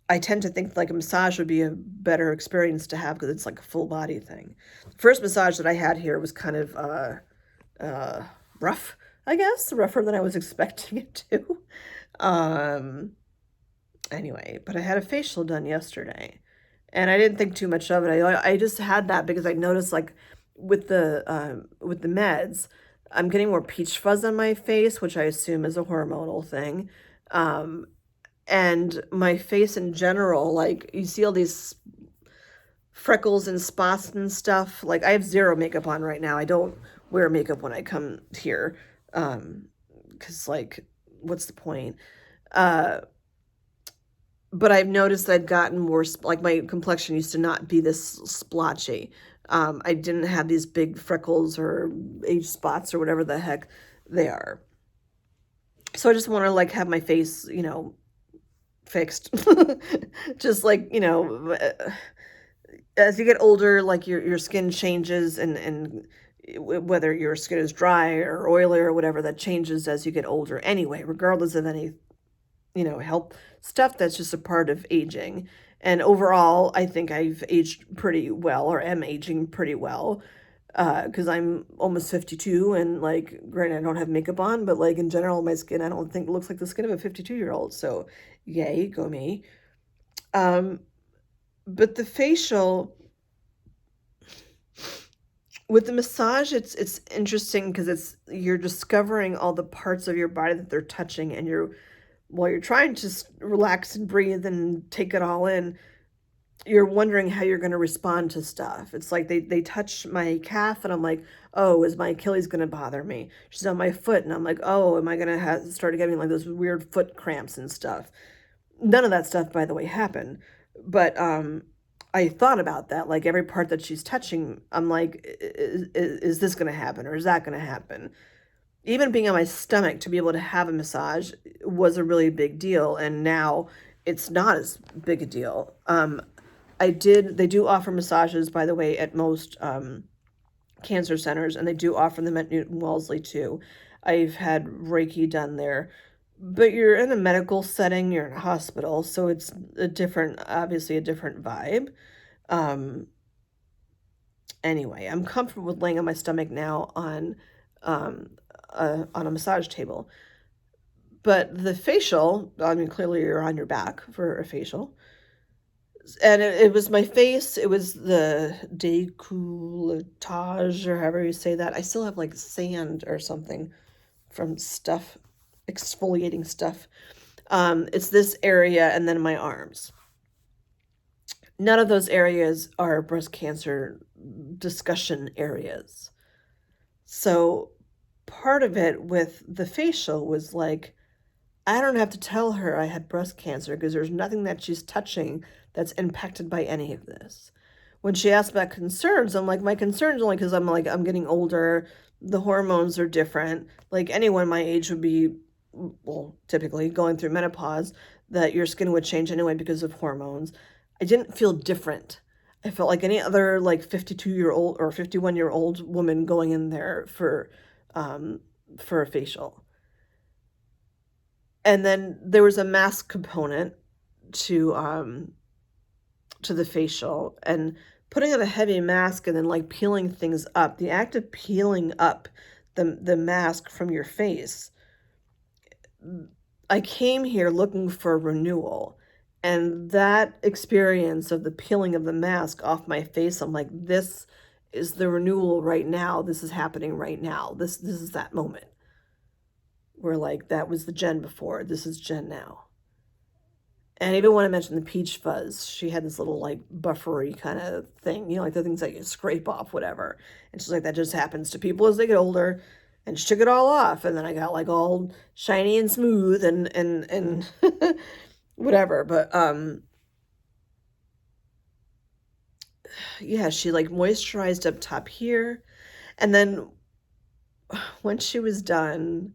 Speaker 1: I tend to think like a massage would be a better experience to have because it's like a full body thing. The first massage that I had here was kind of rough, I guess, rougher than I was expecting it to. Anyway, but I had a facial done yesterday, and I didn't think too much of it. I just had that because I noticed like with the meds, I'm getting more peach fuzz on my face, which I assume is a hormonal thing. And my face in general, like you see all these freckles and spots and stuff. Like I have zero makeup on right now. I don't wear makeup when I come here. Because like, what's the point? But I've noticed I've gotten more, like my complexion used to not be this splotchy. I didn't have these big freckles or age spots or whatever the heck they are. So I just want to like have my face, fixed. Just like, as you get older, like your skin changes and whether your skin is dry or oily or whatever, that changes as you get older anyway, regardless of any health stuff. That's just a part of aging. And overall, I think I've aged pretty well, or am aging pretty well, because I'm almost 52, and like, granted, I don't have makeup on, but like in general, my skin, I don't think looks like the skin of a 52-year-old. So, yay, go me. But the facial with the massage, it's interesting because you're discovering all the parts of your body that they're touching, and while you're trying to relax and breathe and take it all in, you're wondering how you're going to respond to stuff. It's like they touch my calf, and I'm like, oh, is my Achilles going to bother me? She's on my foot, and I'm like, oh, am I going to start getting like those weird foot cramps and stuff? None of that stuff, by the way, happened. But I thought about that. Like every part that she's touching, I'm like, is this going to happen, or is that going to happen? Even being on my stomach to be able to have a massage was a really big deal, and now it's not as big a deal. They do offer massages, by the way, at most cancer centers, and they do offer them at Newton Wellesley too. I've had Reiki done there, but you're in a medical setting, you're in a hospital, so it's obviously a different vibe. Anyway, I'm comfortable with laying on my stomach now on a massage table. But the facial, I mean, clearly you're on your back for a facial. And it was my face. It was the décolletage, or however you say that. I still have like sand or something from stuff, exfoliating stuff. It's this area and then my arms. None of those areas are breast cancer discussion areas. So part of it with the facial was like, I don't have to tell her I had breast cancer because there's nothing that she's touching that's impacted by any of this. When she asked about concerns, I'm like, my concerns only because I'm getting older, the hormones are different. Like anyone my age would be, well, typically going through menopause, that your skin would change anyway because of hormones. I didn't feel different. I felt like any other like 52-year-old or 51-year-old woman going in there for a facial. And then there was a mask component to the facial, and putting on a heavy mask and then like peeling things up. The act of peeling up the mask from your face. I came here looking for renewal, and that experience of the peeling of the mask off my face, I'm like, this is the renewal right now. This is happening right now. This is that moment where like that was the Jenn before, this is Jenn now. And even when I mentioned the peach fuzz, she had this little like buffery kind of thing, like the things that you scrape off, whatever. And she's like, that just happens to people as they get older. And she took it all off, and then I got like all shiny and smooth and whatever. But yeah, she like moisturized up top here, and then when she was done,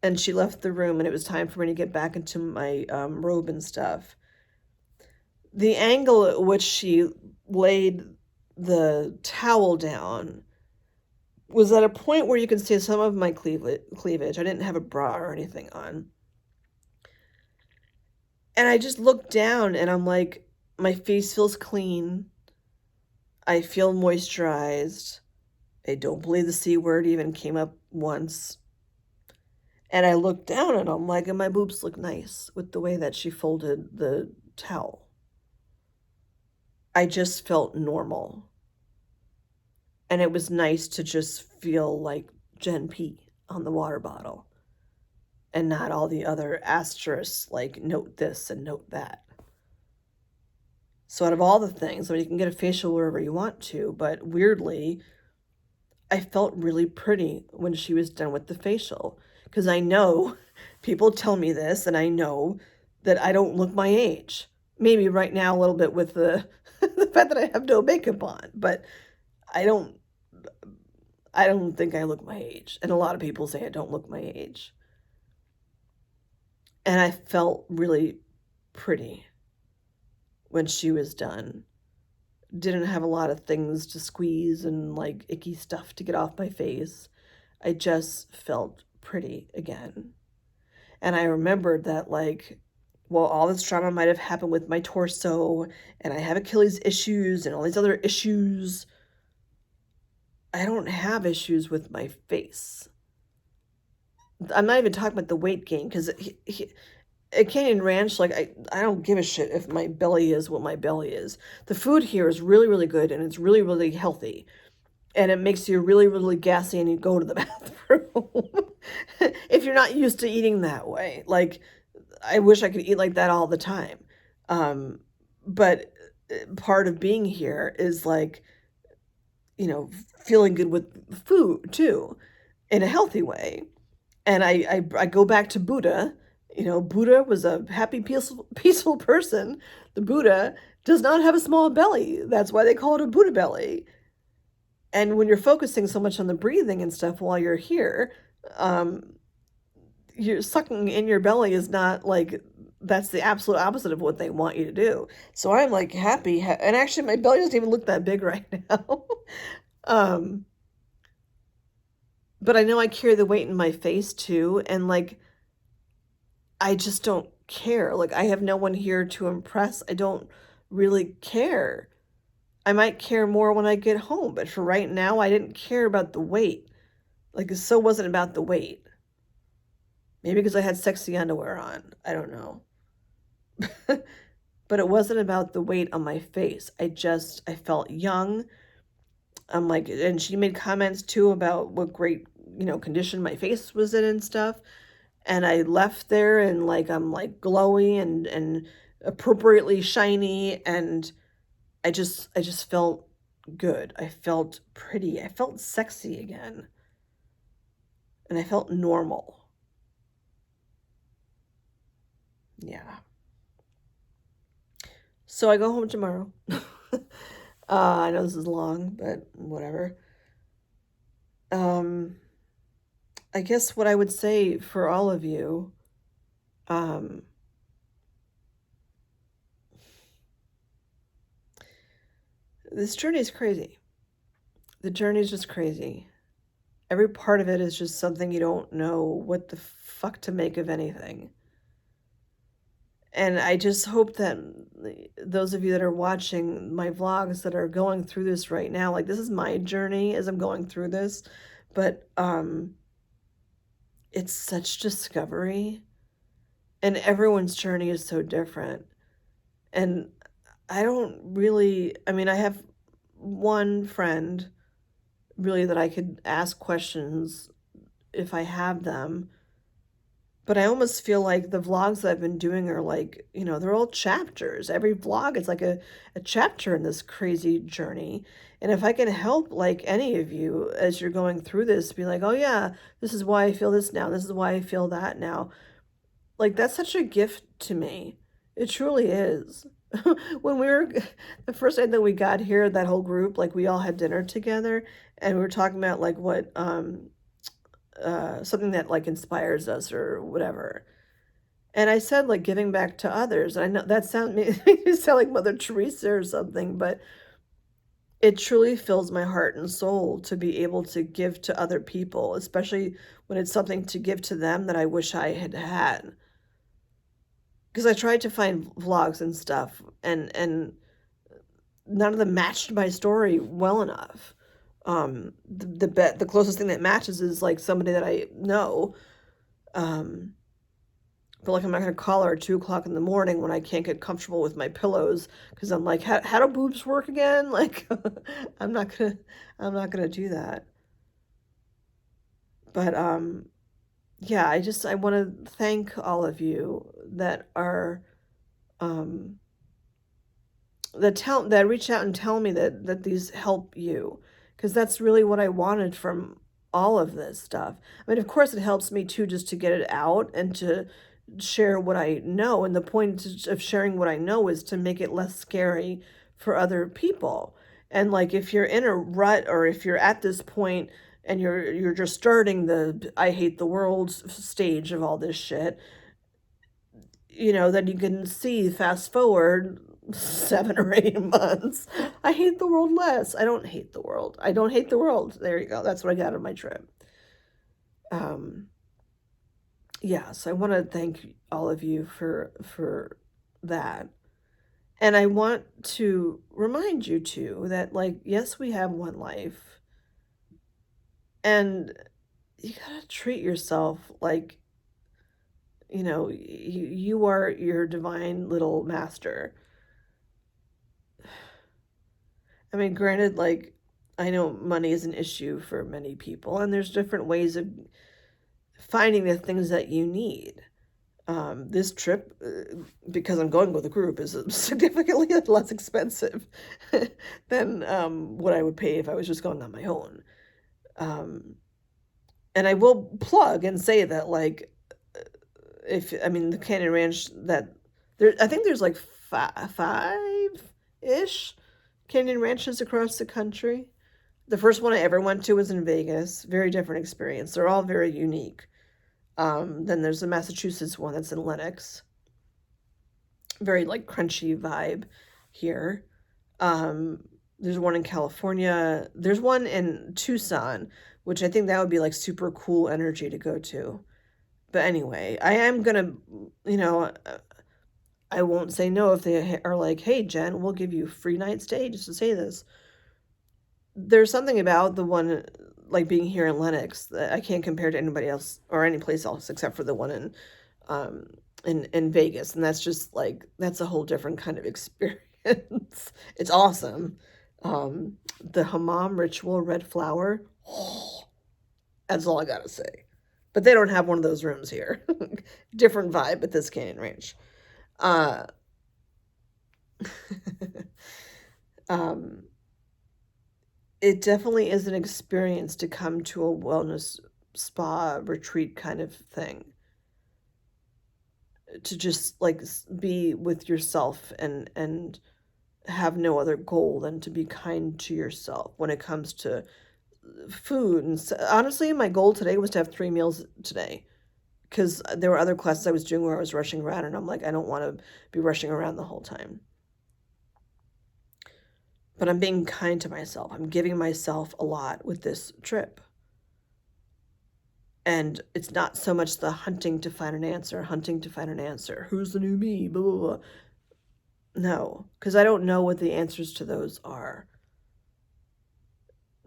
Speaker 1: and she left the room, and it was time for me to get back into my robe and stuff. The angle at which she laid the towel down was at a point where you can see some of my cleavage. I didn't have a bra or anything on. And I just looked down and I'm like, my face feels clean. I feel moisturized. I don't believe the C word even came up once. And I looked down and I'm like, and my boobs look nice with the way that she folded the towel. I just felt normal. And it was nice to just feel like Jenn P on the water bottle and not all the other asterisks like note this and note that. So out of all the things, I mean, you can get a facial wherever you want to, but weirdly, I felt really pretty when she was done with the facial, because I know people tell me this, and I know that I don't look my age. Maybe right now a little bit with the the fact that I have no makeup on, but I don't think I look my age. And a lot of people say I don't look my age. And I felt really pretty when she was done. Didn't have a lot of things to squeeze and like icky stuff to get off my face. I just felt pretty again. And I remembered that, like, well, all this trauma might have happened with my torso, and I have Achilles issues and all these other issues. I don't have issues with my face. I'm not even talking about the weight gain, because at Canyon Ranch, like, I don't give a shit if my belly is what my belly is. The food here is really, really good, and it's really, really healthy. And it makes you really, really gassy and you go to the bathroom. If you're not used to eating that way. Like, I wish I could eat like that all the time. But part of being here is like, you know, feeling good with food too, in a healthy way. And I go back to Buddha. You know, Buddha was a happy, peaceful person. The Buddha does not have a small belly. That's why they call it a Buddha belly. And when you're focusing so much on the breathing and stuff while you're here, you're sucking in your belly is not like, that's the absolute opposite of what they want you to do. So I'm like happy. And actually my belly doesn't even look that big right now. But I know I carry the weight in my face too. And like, I just don't care. Like, I have no one here to impress. I don't really care. I might care more when I get home, but for right now, I didn't care about the weight. Like, it so wasn't about the weight. Maybe because I had sexy underwear on. I don't know. But it wasn't about the weight on my face. I felt young. I'm like, and she made comments too about what great, you know, condition my face was in and stuff. And I left there and like, I'm like glowy and appropriately shiny, and I just felt good. I felt pretty. I felt sexy again. And I felt normal. Yeah. So I go home tomorrow. I know this is long, but whatever. I guess what I would say for all of you, this journey is crazy. The journey is just crazy. Every part of it is just something you don't know what the fuck to make of anything. And I just hope that those of you that are watching my vlogs that are going through this right now, like, this is my journey as I'm going through this, but it's such discovery, and everyone's journey is so different. And I mean, I have one friend really that I could ask questions if I have them. But I almost feel like the vlogs that I've been doing are like, you know, they're all chapters. Every vlog is like a chapter in this crazy journey. And if I can help like any of you as you're going through this, be like, oh yeah, this is why I feel this now. This is why I feel that now. Like, that's such a gift to me. It truly is. When the first night that we got here, that whole group, like, we all had dinner together and we were talking about like what something that like inspires us or whatever. And I said like giving back to others. I know that makes me sound like Mother Teresa or something, but it truly fills my heart and soul to be able to give to other people, especially when it's something to give to them that I wish I had had. Because I tried to find vlogs and stuff, and none of them matched my story well enough. The closest thing that matches is like somebody that I know. But like I'm not gonna call her at 2 o'clock in the morning when I can't get comfortable with my pillows because I'm like, how do boobs work again? Like, I'm not gonna, I'm not gonna do that. But yeah, I want to thank all of you that are um that reach out and tell me that these help you, because that's really what I wanted from all of this stuff. I mean, of course it helps me too, just to get it out and to share what I know, and the point of sharing what I know is to make it less scary for other people. And like if you're in a rut, or if you're at this point and you're just starting the I hate the world stage of all this shit, then you can see fast forward 7 or 8 months. I hate the world less. I don't hate the world. I don't hate the world. There you go. That's what I got on my trip. Um, yes, I want to thank all of you for that. And I want to remind you too that like, yes, we have one life, and you gotta treat yourself like, you are your divine little master. I mean, granted, like, I know money is an issue for many people, and there's different ways of finding the things that you need. This trip, because I'm going with a group, is significantly less expensive than what I would pay if I was just going on my own. And I will plug and say that, like, the Canyon Ranch I think there's like five-ish Canyon Ranches across the country. The first one I ever went to was in Vegas. Very different experience. They're all very unique. Then there's the Massachusetts one that's in Lenox. Very like crunchy vibe here. There's one in California. There's one in Tucson, which I think that would be like super cool energy to go to. But anyway, I am gonna, I won't say no if they are like, hey, Jen, we'll give you a free night stay just to say this. There's something about the one, like being here in Lenox, that I can't compare to anybody else or any place else except for the one in Vegas. And that's just like, that's a whole different kind of experience. It's awesome. The hammam ritual red flower, that's all I gotta say. But they don't have one of those rooms here. Different vibe at this Canyon Ranch. Uh, it definitely is an experience to come to a wellness spa retreat kind of thing. To just like be with yourself and have no other goal than to be kind to yourself when it comes to food. And honestly, my goal today was to have 3 meals today, because there were other classes I was doing where I was rushing around, and I'm like, I don't want to be rushing around the whole time. But I'm being kind to myself. I'm giving myself a lot with this trip. And it's not so much the hunting to find an answer. Who's the new me? Blah, blah, blah. No, because I don't know what the answers to those are.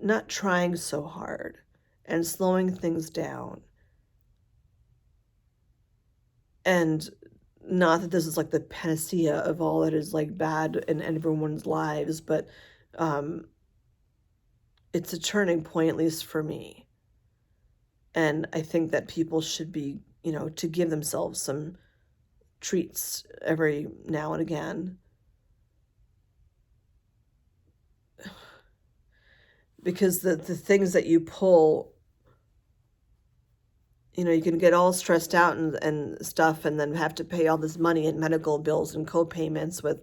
Speaker 1: Not trying so hard and slowing things down. And not that this is like the panacea of all that is like bad in everyone's lives, but it's a turning point, at least for me. And I think that people should be, to give themselves some treats every now and again. Because the things that you pull, you can get all stressed out and stuff, and then have to pay all this money and medical bills and co-payments with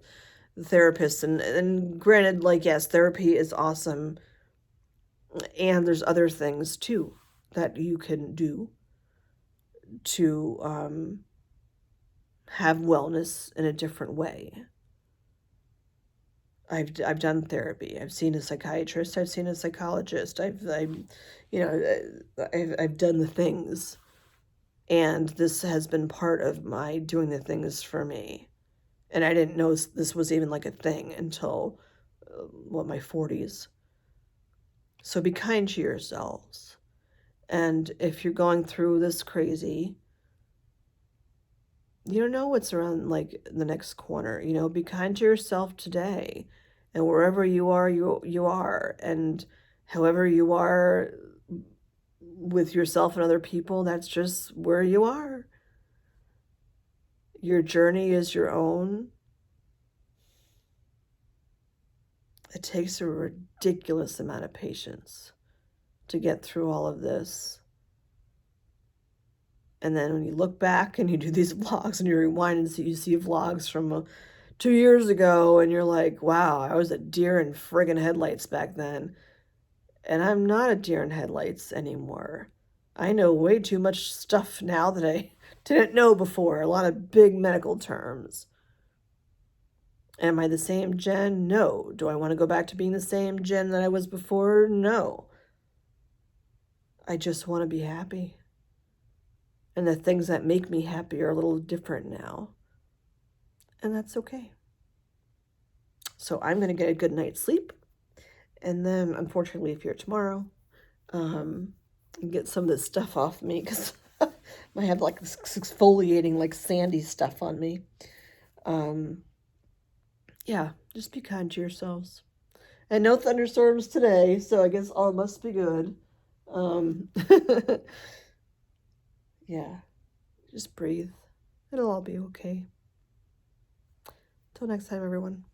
Speaker 1: therapists. And granted, like, yes, therapy is awesome. And there's other things too that you can do to have wellness in a different way. I've done therapy. I've seen a psychiatrist. I've seen a psychologist. I've done the things, and this has been part of my doing the things for me. And I didn't know this was even like a thing until my 40s. So be kind to yourselves. And if you're going through this crazy, you don't know what's around like the next corner. Be kind to yourself today. And wherever you are, you are. And however you are with yourself and other people, that's just where you are. Your journey is your own. It takes a ridiculous amount of patience to get through all of this. And then when you look back and you do these vlogs and you rewind and you see vlogs from 2 years ago and you're like, wow, I was a deer in friggin' headlights back then. And I'm not a deer in headlights anymore. I know way too much stuff now that I didn't know before. A lot of big medical terms. Am I the same Jenn? No. Do I want to go back to being the same Jenn that I was before? No. I just want to be happy. And the things that make me happy are a little different now. And that's okay. So I'm going to get a good night's sleep. And then, unfortunately, leave here tomorrow. And get some of this stuff off me because I have like this exfoliating, like sandy stuff on me. Yeah, just be kind to yourselves. And no thunderstorms today, so I guess all must be good. Yeah, just breathe. It'll all be okay. Till next time, everyone.